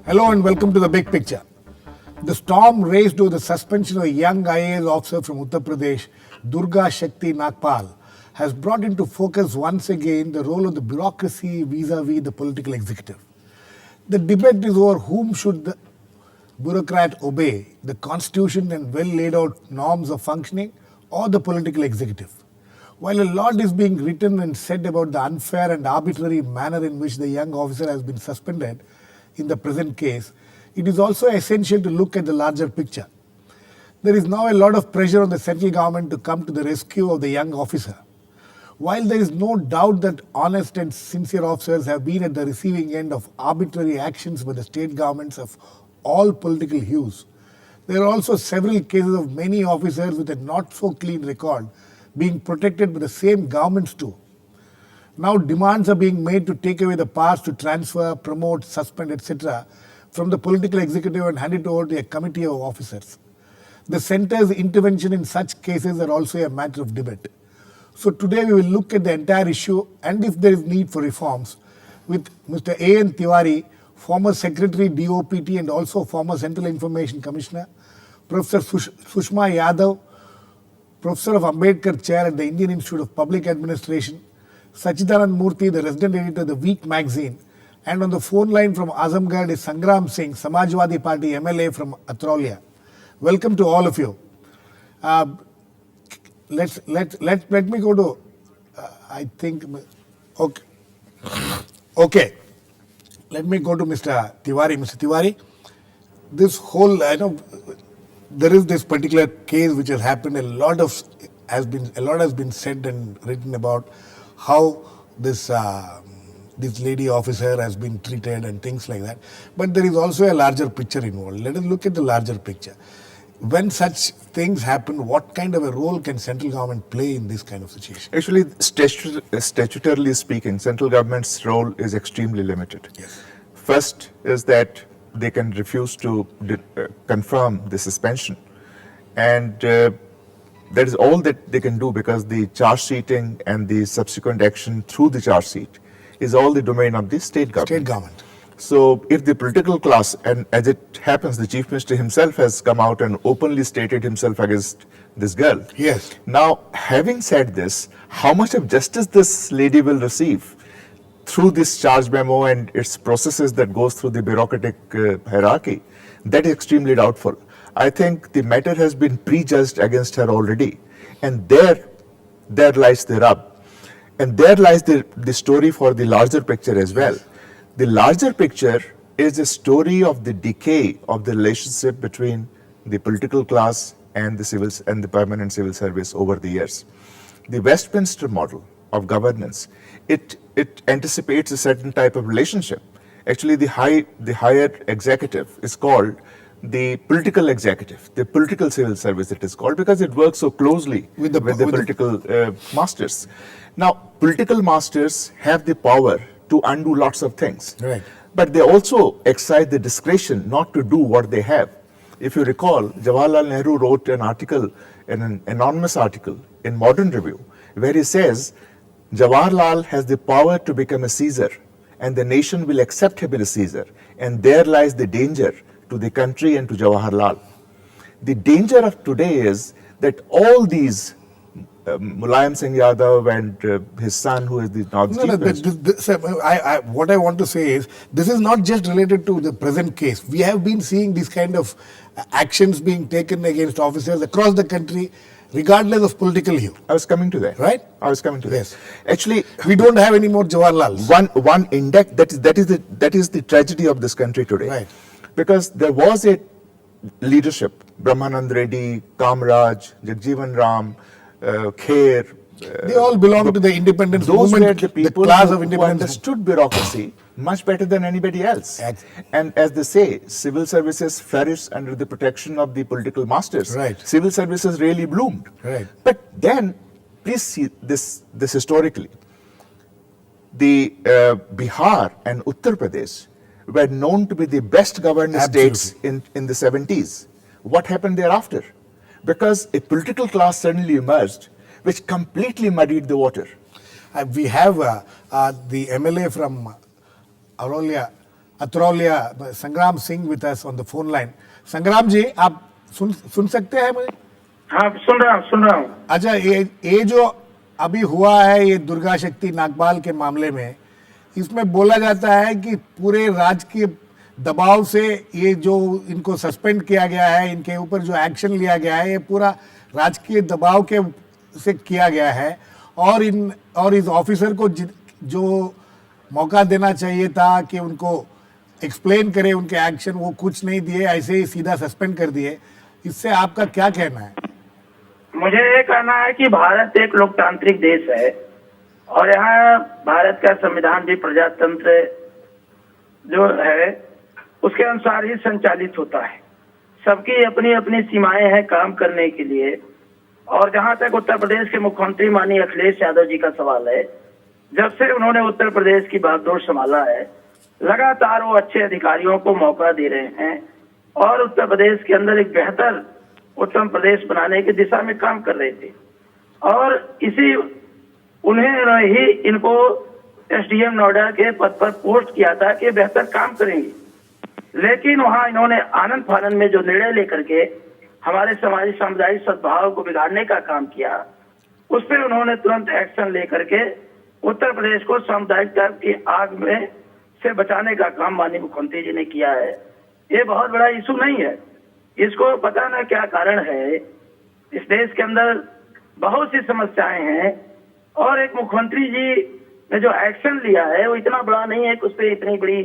Hello and welcome to The Big Picture. The storm raised over the suspension of a young IAS officer from Uttar Pradesh, Durga Shakti Nagpal, has brought into focus once again the role of the bureaucracy vis-a-vis the political executive. The debate is over whom should the bureaucrat obey, the constitution and well laid out norms of functioning, or the political executive. While a lot is being written and said about the unfair and arbitrary manner in which the young officer has been suspended in the present case, it is also essential to look at the larger picture. There is now a lot of pressure on the central government to come to the rescue of the young officer. While there is no doubt that honest and sincere officers have been at the receiving end of arbitrary actions by the state governments of all political hues, there are also several cases of many officers with a not so clean record being protected by the same governments too. Now demands are being made to take away the powers to transfer, promote, suspend, etc. from the political executive and hand it over to a committee of officers. The centre's intervention in such cases are also a matter of debate. So today we will look at the entire issue and if there is need for reforms with Mr. A.N. Tiwari, former Secretary DOPT and also former Central Information Commissioner, Professor Sushma Yadav, Professor of Ambedkar Chair at the Indian Institute of Public Administration, Sachidanand Murthy, the resident editor of The Week magazine, and on the phone line from Azamgarh is Sangram Singh, Samajwadi Party MLA from Atraulia. Welcome to all of you. Let me go to, okay. Let me go to Mr. Tiwari. Mr. Tiwari, this whole, there is this particular case which has happened. A lot has been said and written about how this lady officer has been treated and things like that. But there is also a larger picture involved. Let us look at the larger picture. When such things happen, what kind of a role can central government play in this kind of situation? Actually, statutorily speaking, central government's role is extremely limited. Yes. First is that they can refuse to confirm the suspension. And that is all that they can do because the charge sheeting and the subsequent action through the charge sheet is all the domain of the state government. So if the political class, and as it happens, the Chief Minister himself has come out and openly stated himself against this girl. Yes. Now, having said this, how much of justice this lady will receive through this charge memo and its processes that goes through the bureaucratic hierarchy, that is extremely doubtful. I think the matter has been prejudged against her already. And there lies the rub. And there lies the story for the larger picture as well. The larger picture is a story of the decay of the relationship between the political class and the civil and the permanent civil service over the years. The Westminster model of governance, it anticipates a certain type of relationship. Actually, the higher executive is called the political executive, the political civil service it is called, because it works so closely with the political masters. Now, political masters have the power to undo lots of things. Right. But they also exercise the discretion not to do what they have. If you recall, Jawaharlal Nehru wrote an article, an anonymous article in Modern Review, where he says, Jawaharlal has the power to become a Caesar, and the nation will accept him as a Caesar. And there lies the danger to the country and to Jawaharlal. The danger of today is that all these Mulayam Singh Yadav and his son, who is the Chief Minister. What I want to say is, this is not just related to the present case. We have been seeing these kind of actions being taken against officers across the country, regardless of political hue. I was coming to that. Right? I was coming to Yes. that. Actually, we don't have any more Jawaharlals. One index, that is the tragedy of this country today. Right. Because there was a leadership, Brahmanand Reddy, Kamraj, Jagjeevan Ram, Kher. They all belong to the independence Those movement, were the people class of who independence. understood bureaucracy much better than anybody else. Exactly. And as they say, civil services flourish under the protection of the political masters. Right. Civil services really bloomed. Right. But then, please see this historically. The Bihar and Uttar Pradesh were known to be the best governed states in the 70s. What happened thereafter? Because a political class suddenly emerged which completely muddied the water. We have the MLA from Aurora, Atraulia, संग्राम Singh with us on the phone line. संग्राम जी, आप सुन सकते हैं मुझे? हाँ, सुन रहा हूँ। अच्छा, ये जो अभी हुआ है ये दुर्गा शक्ति नागपाल के मामले में, इसमें बोला जाता है कि पूरे राजकीय दबाव से ये जो इनको सस्पेंड किया गया है, इनके ऊपर जो एक्शन लिया गया है, ये पूरा राजकीय दबाव के से किया गया है और इस ऑफिसर को जो मौका देना चाहिए था कि उनको एक्सप्लेन करे उनके एक्शन, वो कुछ नहीं दिए, ऐसे ही सीधा सस्पेंड कर दिए। इससे आपका क्या कहना है? मुझे ये कहना है कि भारत एक लोकतांत्रिक देश है और यहाँ भारत का संविधान भी प्रजातंत्र जो है उसके अनुसार ही संचालित होता है। सबकी अपनी अपनी सीमाएं हैं काम करने के लिए। और जहां तक उत्तर प्रदेश के मुख्यमंत्री माननीय अखिलेश यादव जी का सवाल है, जब से उन्होंने उत्तर प्रदेश की बागडोर संभाला है, लगातार वो अच्छे अधिकारियों को मौका दे रहे हैं और उत्तर प्रदेश के अंदर एक बेहतर उत्तम प्रदेश बनाने की दिशा में काम कर रहे थे। और इसी उन्हें ही इनको एसडीएम नोएडा के पद पर पोस्ट किया था कि बेहतर काम करेंगे, लेकिन वहां इन्होंने आनंद फानंद में जो निर्णय लेकर के हमारे समाजी सामुदायिक सद्भाव को बिगाड़ने का काम किया, उस पर उन्होंने तुरंत एक्शन लेकर के उत्तर प्रदेश को सामुदायिकता की आग में से बचाने का काम माननीय मुख्यमंत्री जी ने किया है। ये बहुत बड़ा इशू नहीं है, इसको पता न क्या कारण है। इस देश के अंदर बहुत सी समस्याएं हैं और एक मुख्यमंत्री जी ने जो एक्शन लिया है वो इतना बड़ा नहीं है कि उस पर इतनी बड़ी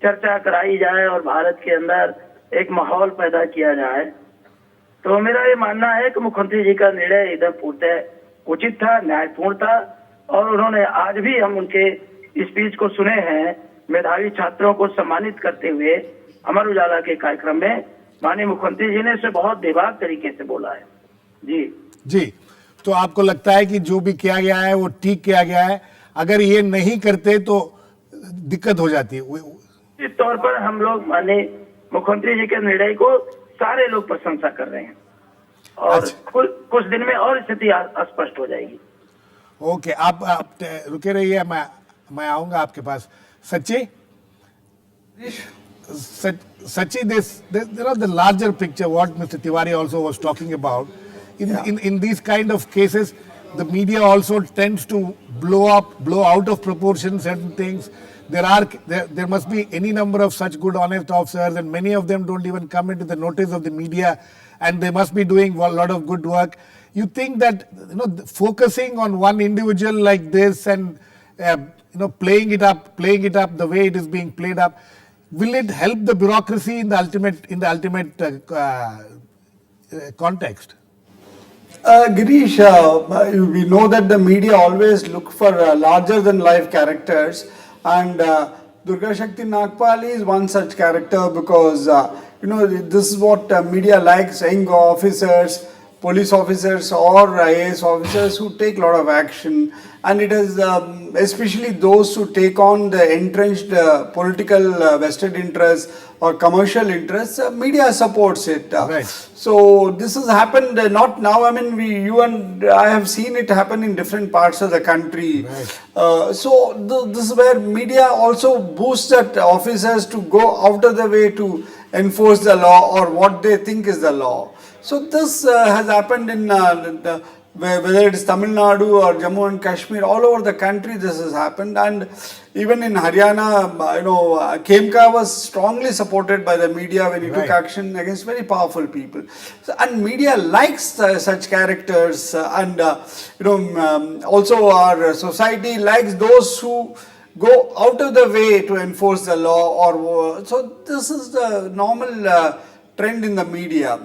चर्चा कराई जाए और भारत के अंदर एक माहौल पैदा किया जाए। तो मेरा ये मानना है कि मुख्यमंत्री जी का निर्णय एकदम पूर्णतः उचित था, न्यायपूर्ण था और उन्होंने आज भी हम उनके स्पीच को सुने हैं, मेधावी छात्रों को सम्मानित करते हुए अमर उजाला के कार्यक्रम में माननीय मुख्यमंत्री जी ने इसे बहुत बेबाक तरीके से बोला है। जी, तो आपको लगता है कि जो भी किया गया है वो ठीक किया गया है? अगर ये नहीं करते तो दिक्कत हो जाती है। इस तौर पर हम लोग माननीय मुख्यमंत्री जी के निर्णय को सारे लोग प्रशंसा कर रहे हैं और अच्छा। कुछ दिन में और स्थिति स्पष्ट हो जाएगी। ओके, आप रुके रहिए, मैं आऊंगा आपके पास। सच्ची, this the larger picture what Mr. Tiwari also was talking about in these kind of cases, the media also tends to blow out of proportion certain things. There must be any number of such good honest officers and many of them don't even come into the notice of the media and they must be doing a lot of good work. You think that focusing on one individual like this and playing it up the way it is being played up, will it help the bureaucracy in the ultimate context? Girish, we know that the media always look for larger than life characters, and Durga Shakti Nagpal is one such character because this is what media likes: young officers, police officers or IAS officers who take a lot of action, and it is especially those who take on the entrenched political vested interests or commercial interests. Media supports it. Right. So this has happened not now. I mean, you and I have seen it happen in different parts of the country. Right. This is where media also boosts that officers to go out of the way to enforce the law or what they think is the law. So this has happened in whether it is Tamil Nadu or Jammu and Kashmir, all over the country this has happened, and even in Haryana, Khemka was strongly supported by the media when he took action against very powerful people. So, and media likes such characters, and also our society likes those who go out of the way to enforce the law. So this is the normal trend in the media.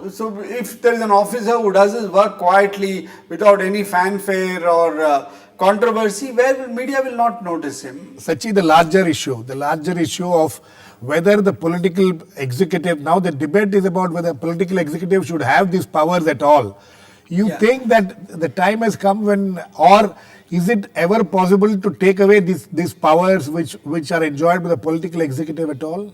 So if there is an officer who does his work quietly without any fanfare or controversy, where media will not notice him. Sachi, the larger issue of whether the political executive, now the debate is about whether political executive should have these powers at all. You think that the time has come when, or is it ever possible to take away these powers which are enjoyed by the political executive at all?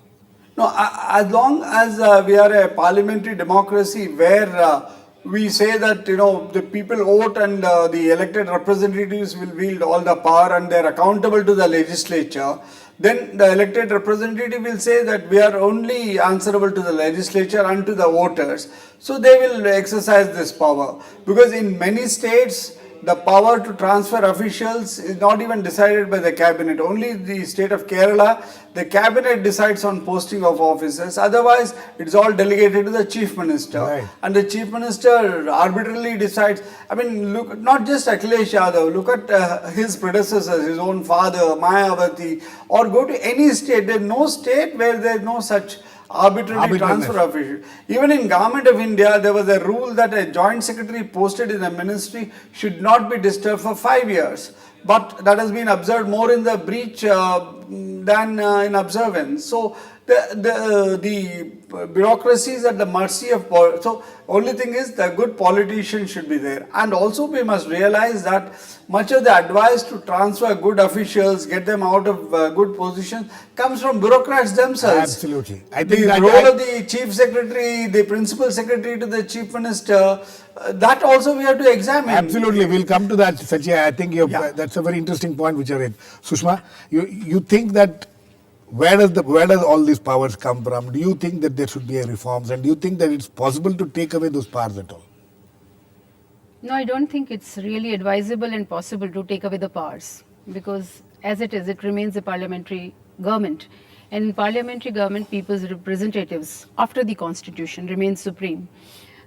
No, as long as we are a parliamentary democracy where we say that the people vote and the elected representatives will wield all the power and they are accountable to the legislature, then the elected representative will say that we are only answerable to the legislature and to the voters. So they will exercise this power, because in many states the power to transfer officials is not even decided by the cabinet. Only the state of Kerala, the cabinet decides on posting of officers. Otherwise, it's all delegated to the chief minister. Right. And the chief minister arbitrarily decides. I mean, look, not just Akhilesh Yadav, look at his predecessors, his own father, Mayawati, or go to any state. There's no state where there's no such arbitrary transfer of issue. Even in Government of India, there was a rule that a joint secretary posted in a ministry should not be disturbed for 5 years. But that has been observed more in the breach than in observance. So the bureaucracy is at the mercy of so only thing is the good politician should be there. And also we must realize that much of the advice to transfer good officials, get them out of good positions, comes from bureaucrats themselves. Absolutely. I think The that role of the chief secretary, the principal secretary to the chief minister, that also we have to examine. Absolutely, we'll come to that, Satya. I think Yeah. that's a very interesting point which you raised. Sushma, you think that where does all these powers come from? Do you think that there should be a reforms, and do you think that it's possible to take away those powers at all? No, I don't think it's really advisable and possible to take away the powers, because as it is, it remains a parliamentary government. And in parliamentary government, people's representatives, after the constitution, remain supreme.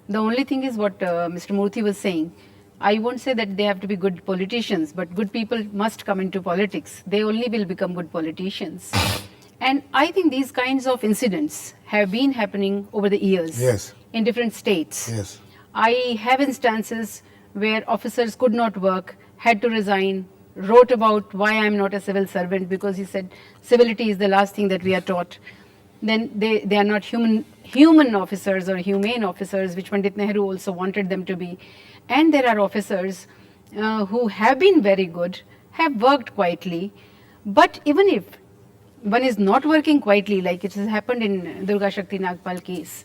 The only thing is what Mr. Murthy was saying. I won't say that they have to be good politicians, but good people must come into politics. They only will become good politicians. And I think these kinds of incidents have been happening over the years Yes. in different states. Yes. I have instances where officers could not work, had to resign, wrote about why I am not a civil servant, because he said civility is the last thing that we are taught. Then they are not human officers or humane officers, which Pandit Nehru also wanted them to be. And there are officers who have been very good, have worked quietly, but even if one is not working quietly, like it has happened in Durga Shakti Nagpal case,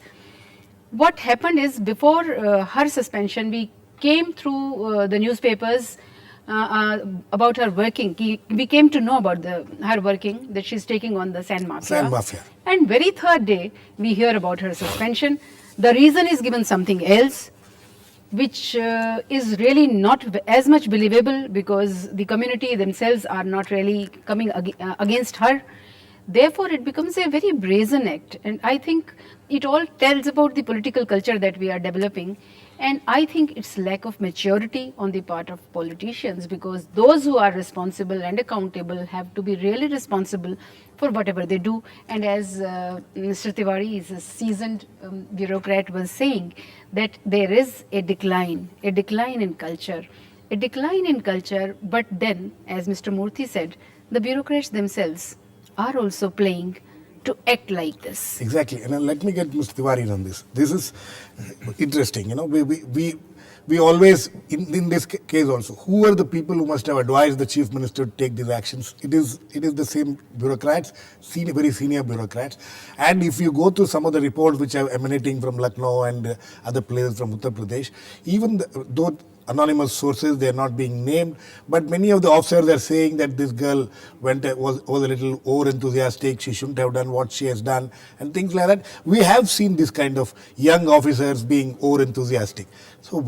what happened is before her suspension, we came through the newspapers about her working. We came to know about her working, that she's taking on the sand mafia. Sand mafia. And very third day, we hear about her suspension. The reason is given something else, which is really not as much believable, because the community themselves are not really coming against her. Therefore, it becomes a very brazen act. And I think it all tells about the political culture that we are developing. And I think it's lack of maturity on the part of politicians, because those who are responsible and accountable have to be really responsible for whatever they do. And as Mr. Tiwari, is a seasoned bureaucrat, was saying, that there is a decline in culture, but then, as Mr. Murthy said, the bureaucrats themselves are also playing to act like this. Exactly. And let me get Mr. Tiwari on this. This is interesting. You know, we always, in this case also, who are the people who must have advised the chief minister to take these actions? It is the same bureaucrats, very senior bureaucrats. And if you go through some of the reports which are emanating from Lucknow and other places from Uttar Pradesh, even though anonymous sources, they are not being named, but many of the officers are saying that this girl was a little over enthusiastic, she shouldn't have done what she has done, and things like that. We have seen this kind of young officers being over enthusiastic. So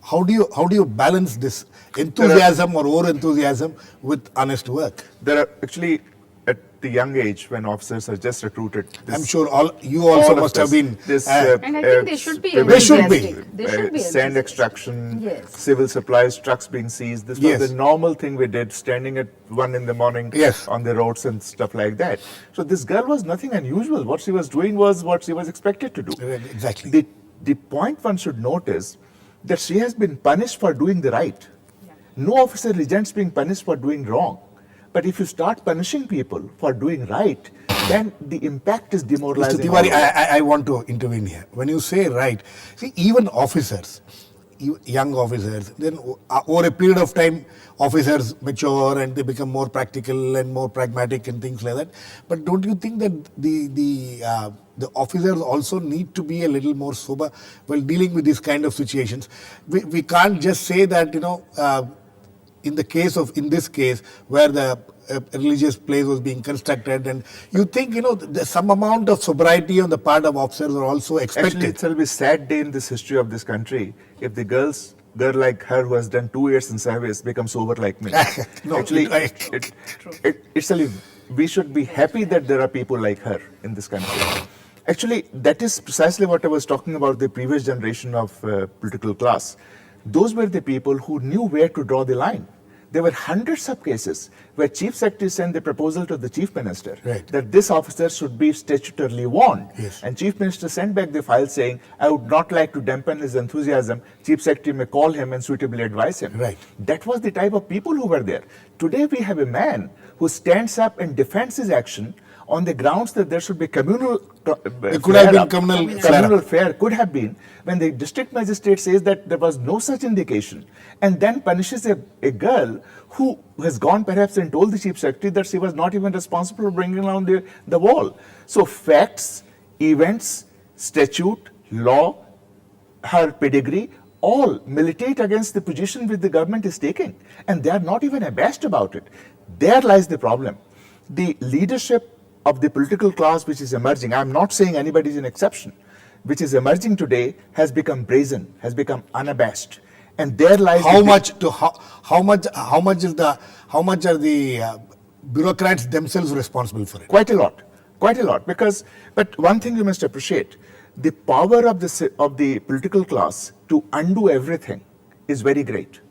how do you balance this enthusiasm or over enthusiasm with honest work? There are actually, at the young age when officers are just recruited, I'm sure you also must have been. And I think they should be They should be. enthusiastic. They should be sand enthusiastic. extraction, Yes. civil supplies, trucks being seized. This Yes. was the normal thing we did, standing at 1 in the morning Yes. on the roads and stuff like that. So this girl was nothing unusual. What she was doing was what she was expected to do. Exactly. The point one should note is that she has been punished for doing the right. No officer resents being punished for doing wrong. But if you start punishing people for doing right, then the impact is Mr. demoralizing. Tiwari, I want to intervene here. When you say right, see, even officers, young officers, then over a period of time, officers mature and they become more practical and more pragmatic and things like that. But don't you think that the officers also need to be a little more sober while dealing with these kind of situations? We can't just say that, in this case, where the religious place was being constructed, and you think, there's some amount of sobriety on the part of officers are also expected. Actually, it will be a sad day in this history of this country if the girl like her who has done 2 years in service becomes sober like me. No, Actually, it- we should be happy that there are people like her in this country. Actually, that is precisely what I was talking about, the previous generation of political class. Those were the people who knew where to draw the line. There were hundreds of cases where chief secretary sent the proposal to the chief minister Right. that this officer should be statutorily warned. Yes. And chief minister sent back the file saying, I would not like to dampen his enthusiasm. Chief secretary may call him and suitably advise him. Right. That was the type of people who were there. Today we have a man who stands up and defends his action on the grounds that there should be communal It could have been communal communal affair could have been, when the district magistrate says that there was no such indication and then punishes a girl who has gone perhaps and told the chief secretary that she was not even responsible for bringing down the wall. So facts, events, statute, law, her pedigree, all militate against the position which the government is taking, and they are not even abashed about it. There lies the problem. The leadership of the political class which is emerging, I'm not saying anybody is an exception, which is emerging today has become brazen, has become unabashed. And there lies how the much are the bureaucrats themselves responsible for it? Quite a lot. But one thing you must appreciate, the power of the political class to undo everything is very great.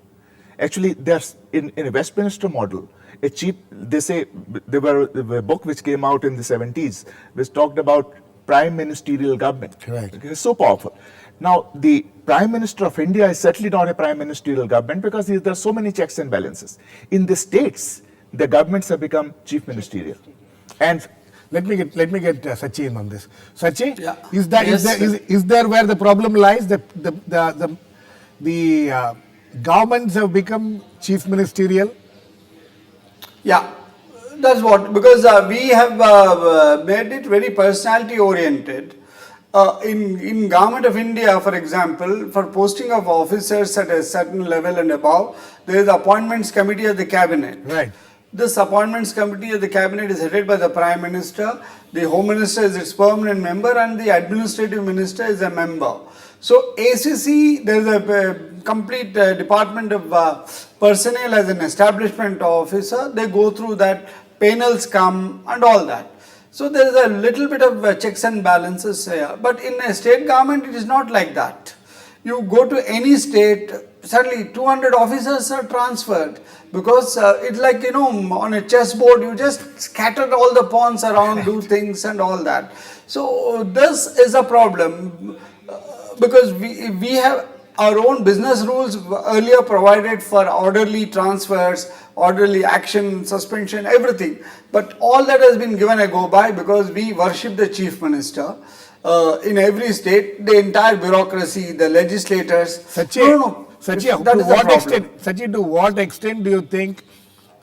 Actually, there's in a Westminster model, they say there were a book which came out in the 70s which talked about prime ministerial government. Right. Okay, so powerful. Now, the Prime Minister of India is certainly not a prime ministerial government because there are so many checks and balances. In the states, the governments have become chief ministerial. And Let me get Sachin on this. Sachin, Yeah. is there where the problem lies? The governments have become chief ministerial. Yeah, that's what, because we have made it very personality oriented. In Government of India, for example, for posting of officers at a certain level and above, there is the Appointments Committee of the Cabinet. Right. This Appointments Committee of the Cabinet is headed by the Prime Minister, the Home Minister is its permanent member, and the Administrative Minister is a member. So ACC, there is a complete department of personnel as an establishment officer. They go through that, panels come and all that. So there is a little bit of checks and balances here. But in a state government, it is not like that. You go to any state, suddenly 200 officers are transferred because it's like, on a chessboard, you just scatter all the pawns around, do things and all that. So this is a problem because we have our own business rules earlier provided for orderly transfers, orderly action, suspension, everything. But all that has been given a go by because we worship the chief minister. In every state, the entire bureaucracy, the legislators. Sachin, Sachin, to what extent do you think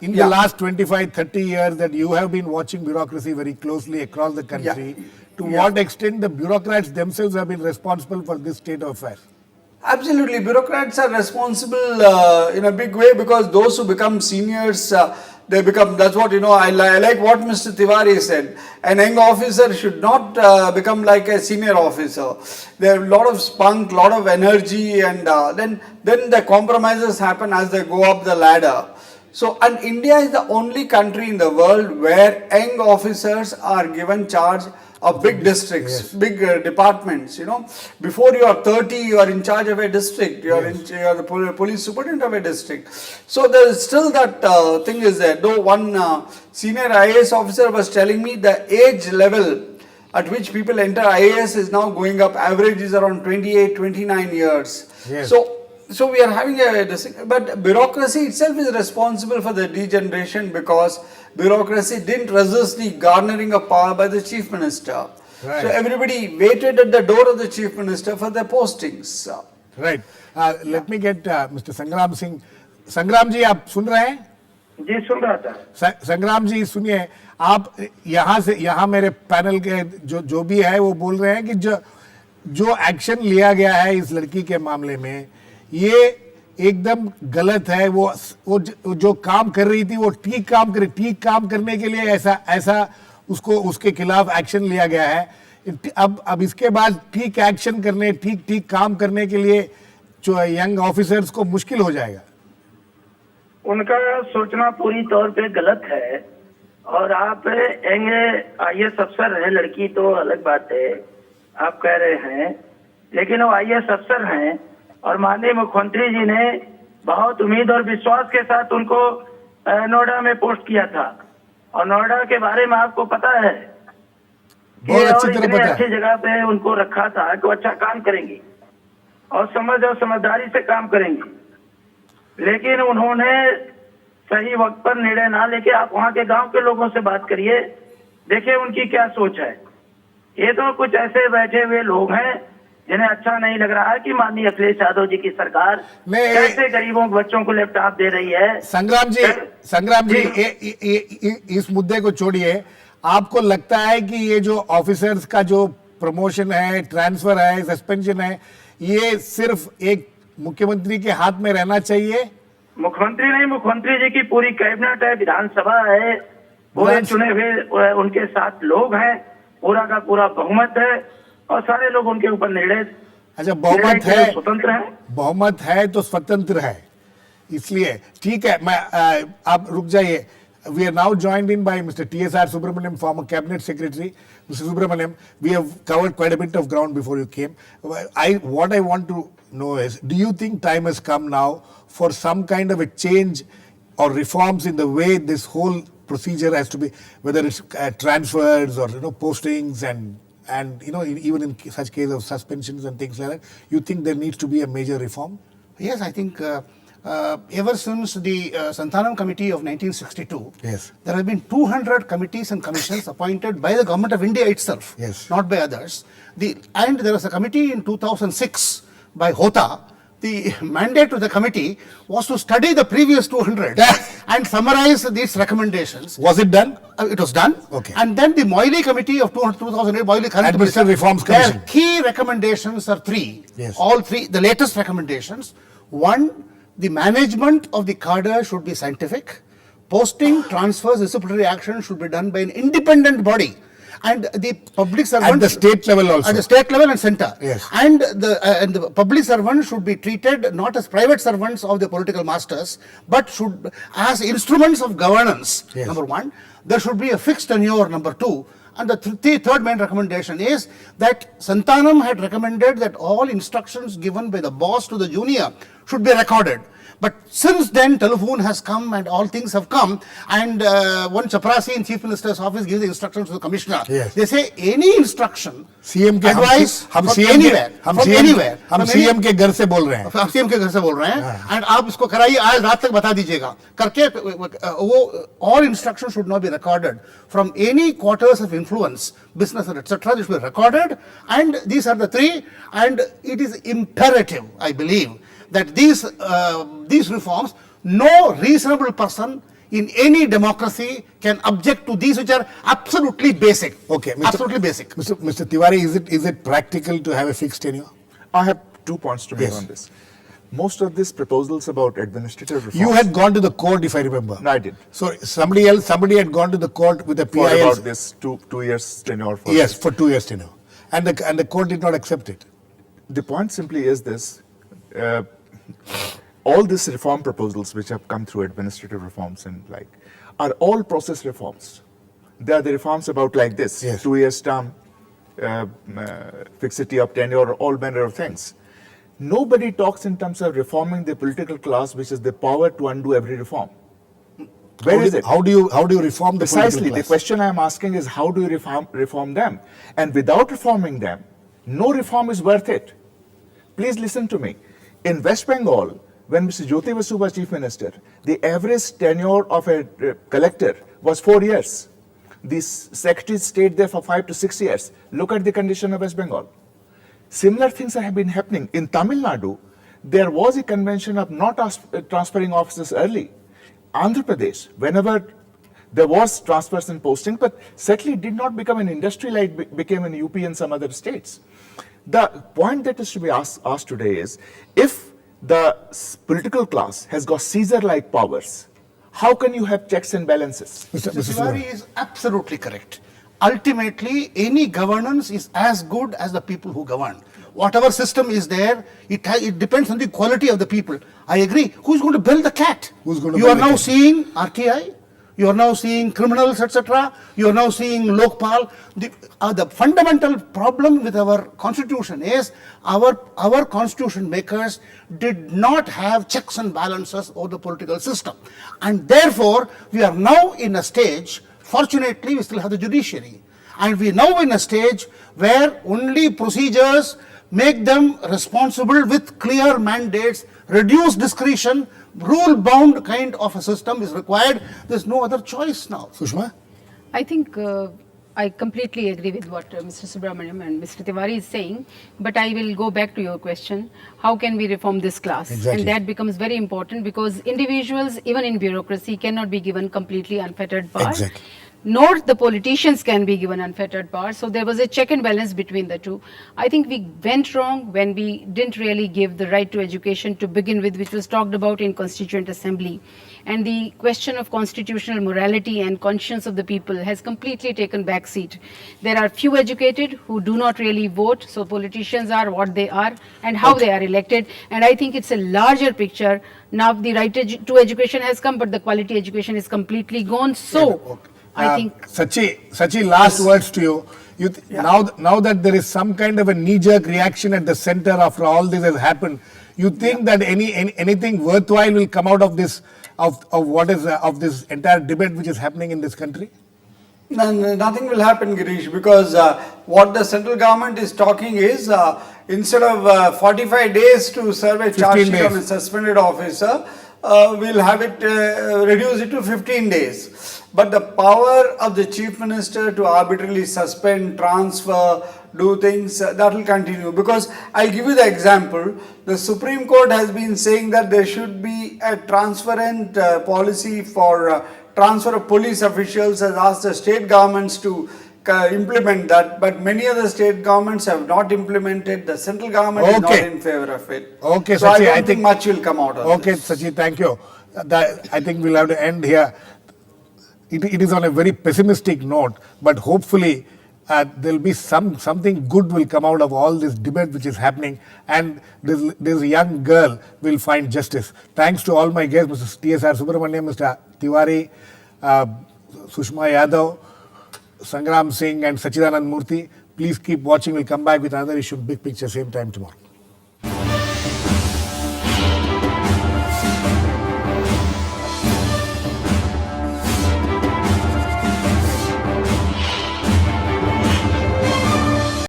in the last 25, 30 years that you have been watching bureaucracy very closely across the country, what extent the bureaucrats themselves have been responsible for this state of affairs? Absolutely, bureaucrats are responsible in a big way because those who become seniors, they become, that's what, I like what Mr. Tiwari said. An young officer should not become like a senior officer. There are a lot of spunk, lot of energy, and then the compromises happen as they go up the ladder. So, and India is the only country in the world where young officers are given charge of big districts, big departments. Before you are 30, you are in charge of a district. You are the police superintendent of a district. So there is still that thing is there. Though one senior IAS officer was telling me the age level at which people enter IAS is now going up. Average is around 28, 29 years. Yes. So we are having but bureaucracy itself is responsible for the degeneration because bureaucracy didn't resist the garnering of power by the chief minister. Right. So everybody waited at the door of the chief minister for their postings. Right. Let me get Mr. Sangram Singh. Sangram ji, आप सुन रहे हैं? जी सुन रहा था। संग्राम जी सुनिए, आप यहाँ मेरे पैनल के जो भी है वो बोल रहे हैं कि जो एक्शन लिया गया है इस लड़की के मामले में, ये एकदम गलत है। वो जो काम कर रही थी वो ठीक काम कर, ठीक काम करने के लिए ऐसा उसको उसके खिलाफ एक्शन लिया गया है। अब इसके बाद ठीक एक्शन करने, ठीक काम करने के लिए जो यंग ऑफिसर्स को मुश्किल हो जाएगा। उनका सोचना पूरी तौर पे गलत है। और आप यंग IAS अफसर है, लड़की तो अलग बात है, आप कह रहे हैं, लेकिन वो IAS अफसर हैं और माननीय मुख्यमंत्री जी ने बहुत उम्मीद और विश्वास के साथ उनको नोएडा में पोस्ट किया था। और नोएडा के बारे में आपको पता है कि बहुत अच्छी और तरह इतने पता है। अच्छी जगह पे उनको रखा था कि वो अच्छा काम करेंगी और समझदारी से काम करेंगी। लेकिन उन्होंने सही वक्त पर निर्णय ना लेके, आप वहाँ के गांव के लोगों से बात करिए, देखिए उनकी क्या सोच है। ये तो कुछ ऐसे बैठे हुए लोग हैं जिन्हें अच्छा नहीं लग रहा है कि माननीय अखिलेश यादव जी की सरकार कैसे गरीबों के बच्चों को लैपटॉप दे रही है। संग्राम जी, इस मुद्दे को छोड़िए। आपको लगता है कि ये जो ऑफिसर्स का जो प्रमोशन है, ट्रांसफर है, सस्पेंशन है, ये सिर्फ एक मुख्यमंत्री के हाथ में रहना चाहिए? मुख्यमंत्री नहीं, मुख्यमंत्री जी की पूरी कैबिनेट है, विधानसभा है, पूरे चुने हुए उनके साथ लोग हैं, पूरा का पूरा बहुमत है और सारे लोग उनके ऊपर निर्णय। अच्छा, बहुमत है, स्वतंत्र है, बहुमत है तो स्वतंत्र है, इसलिए ठीक है। मैं आप रुक जाइए। We are now joined in by Mr. TSR Subramaniam, former cabinet secretary. Mr. Subramaniam, we have covered quite a bit of ground before you came. What I want to know is, do you think time has come now for some kind of a change or reforms in the way this whole procedure has to be, whether it's transfers or postings and even in such case of suspensions and things like that, you think there needs to be a major reform? Yes, I think ever since the Santhanam Committee of 1962, Yes. there have been 200 committees and commissions appointed by the government of India itself, Yes. not by others. And there was a committee in 2006 by Hota. The mandate of the committee was to study the previous 200 and summarize these recommendations. Was it done? It was done. Okay. And then the Moily Committee of 2008, Moily Administrative Reforms Commission. Their key recommendations are three. Yes. All three, the latest recommendations. One, the management of the cadre should be scientific. Posting, transfers, disciplinary action should be done by an independent body. And the public servant At the state level also. At the state level and center. Yes. And the public servants should be treated not as private servants of the political masters, but should as instruments of governance. Yes. Number one, there should be a fixed tenure. Number two, and the third main recommendation is that Santhanam had recommended that all instructions given by the boss to the junior should be recorded. But since then, telephone has come and all things have come, and one Chaprasi in Chief Minister's office gives the instructions to the commissioner. Yes. They say any instruction, CM के advice हम from CM anywhere, हम from CM anywhere, हम from any- CM के घर से बोल रहे हैं। आप सीएम के घर से बोल रहे हैं, एंड आप इसको कराइए, आज रात तक बता दीजिएगा करके वो all instruction should not be recorded from any quarters of influence business etcetera, this will be recorded, and these are the three, and it is imperative, I believe, that these reforms, no reasonable person in any democracy can object to these, which are absolutely basic. Okay, absolutely basic. Mr. Tiwari, is it practical to have a fixed tenure? I have 2 points to make Yes. on this. Most of these proposals about administrative reforms. You had gone to the court, if I remember. No, I did. So somebody had gone to the court with a For PIL. about this two years tenure. For Yes, this. for 2 years tenure, and the court did not accept it. The point simply is this. All these reform proposals which have come through administrative reforms and are all process reforms. They are the reforms about like this, Yes. 2 years term, fixity of tenure, all manner of things. Nobody talks in terms of reforming the political class, which is the power to undo every reform. Where is it? How do you reform the Precisely. political The class? question I am asking is how do you reform them? And without reforming them, no reform is worth it. Please listen to me. In West Bengal, when Mr. Jyoti Basu was Chief Minister, the average tenure of a collector was 4 years. The secretaries stayed there for 5 to 6 years. Look at the condition of West Bengal. Similar things have been happening. In Tamil Nadu, there was a convention of not transferring officers early. Andhra Pradesh, whenever there was transfers and posting, but certainly did not become an industry like it became in UP and some other states. The point that is to be asked today is, if the political class has got Caesar-like powers. How can you have checks and balances? Mr. Mr. Subramanian. Tiwari is absolutely correct. Ultimately, any governance is as good as the people who govern. Whatever system is there, it depends on the quality of the people. I agree. Who's going to build the cat? Who's going to You build are the now cat? seeing RTI. You are now seeing criminals, etc. You are now seeing Lokpal. The fundamental problem with our constitution is our constitution makers did not have checks and balances over the political system. And therefore, we are now in a stage, fortunately, we still have the judiciary. And we are now in a stage where only procedures make them responsible with clear mandates, reduce discretion, rule-bound kind of a system is required. There's no other choice now. Sushma? I think I completely agree with what Mr. Subramaniam and Mr. Tiwari is saying, but I will go back to your question. How can we reform this class? Exactly. And that becomes very important because individuals, even in bureaucracy, cannot be given completely unfettered power. Exactly. Nor the politicians can be given unfettered power. So there was a check and balance between the two. I think we went wrong when we didn't really give the right to education to begin with, which was talked about in Constituent Assembly. And the question of constitutional morality and conscience of the people has completely taken back seat. There are few educated who do not really vote, so politicians are what they are and how they are elected. And I think it's a larger picture. Now the right to education has come, but the quality education is completely gone. So I think Sachi, last words to you. Now that there is some kind of a knee-jerk reaction at the center after all this has happened, you think that anything worthwhile will come out of this of this entire debate which is happening in this country? Nothing will happen, Girish, because what the central government is talking is instead of 45 days to serve a charge 15 sheet of a days. suspended officer, we'll have it reduce it to 15 days. But the power of the chief minister to arbitrarily suspend, transfer, do things, that will continue. Because I'll give you the example. The Supreme Court has been saying that there should be a transparent policy for transfer of police officials, has asked the state governments to implement that, but many other state governments have not implemented. The central government is not Okay. in favor of it. Okay, so I Sachi, don't I think think- much will come out of Okay, this. Sachi, thank you. I think we'll have to end here. It is on a very pessimistic note, but hopefully there'll be something good will come out of all this debate which is happening, and this young girl will find justice. Thanks to all my guests, Mr. T.S.R. Subramaniam, Mr. Tiwari, Sushma Yadav, Sangram Singh and Sachidanand Murthy. Please keep watching. We'll come back with another issue, Big Picture, same time tomorrow.